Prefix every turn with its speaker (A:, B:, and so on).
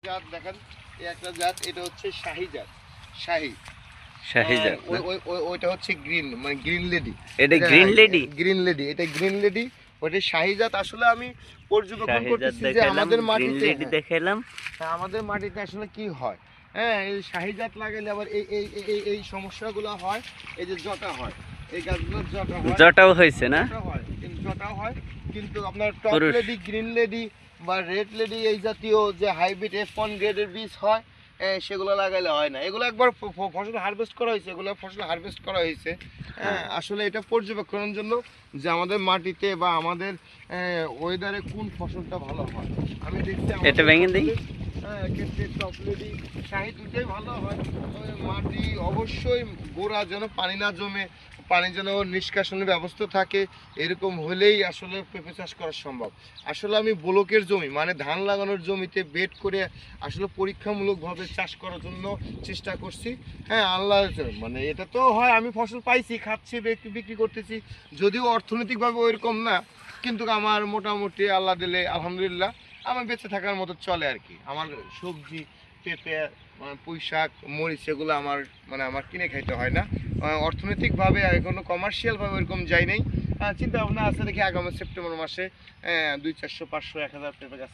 A: জাত দেখেন, এই একটা জাত, এটা হচ্ছে শাহি জাত, শাহি
B: শাহি জাত।
A: ওইটা হচ্ছে গ্রিন, মানে গ্রিন লেডি।
B: এটা গ্রিন লেডি,
A: গ্রিন লেডি, এটা গ্রিন লেডি, ওইটা শাহি জাত। আসলে আমি পর্যবেক্ষণ
B: শাহি জাত
A: করতেছি যে
B: দেখালাম,
A: আমাদের
B: গ্রিন
A: মাটিতে,
B: লেডি দেখালাম।
A: হ্যাঁ আমাদের মাটিতে আসলে কি হয়, হ্যাঁ এই শাহি জাত লাগাইলে আবার এই এই এই এই সমস্যাগুলো হয়। এই যে জটা হয়, এই গাছগুলোর জটা হয়,
B: জটাও হয়েছে না?
A: জটাও হয়, কিন্তু আপনার টপ লেডি, গ্রিন লেডি বা রেড লেডি এই জাতীয় যে হাইব্রিড F1 গ্রেডের বীজ হয়, সেগুলো লাগাইলে হয় না। এগুলো একবার ফসল হারভেস্ট করা হয়েছে, এগুলো ফসল হারভেস্ট করা হয়েছে। হ্যাঁ আসলে এটা পর্যবেক্ষণের জন্য যে আমাদের মাটিতে বা আমাদের ওয়েদারে কোন ফসলটা ভালো হয়। আমি দেখছি
B: এটা ভেঙে দিই।
A: হ্যাঁ ক্ষেত্রে টপ লেডি শাহি দুটোই ভালো হয়। তবে মাটি অবশ্যই গোড়া যেন পানি না জমে, পানি যেন নিষ্কাশনের ব্যবস্থা থাকে, এরকম হলেই আসলে পেঁপে চাষ করা সম্ভব। আসলে আমি ব্লকের জমি, মানে ধান লাগানোর জমিতে বেড করে আসলে পরীক্ষামূলকভাবে চাষ করার জন্য চেষ্টা করছি। হ্যাঁ আল্লাহ, মানে এটা তো হয় আমি ফসল পাইছি, খাচ্ছি, বিক্রি করতেছি, যদিও অর্থনৈতিকভাবে ওইরকম না, কিন্তু আমার মোটামুটি আল্লাহ দিলে আলহামদুলিল্লাহ আমার বেঁচে থাকার মতো চলে আর কি। আমার সবজি, পেঁপে, পুঁই শাক, মরিচ, এগুলো আমার মানে আমার কিনে খাইতে হয় না। অর্থনৈতিকভাবে এখনো কমার্শিয়ালভাবে ওরকম যাই নাই। চিন্তা ভাবনা আছে দেখি আগামী সেপ্টেম্বর মাসে 200, 400, 500, 1000 পেঁপে গাছ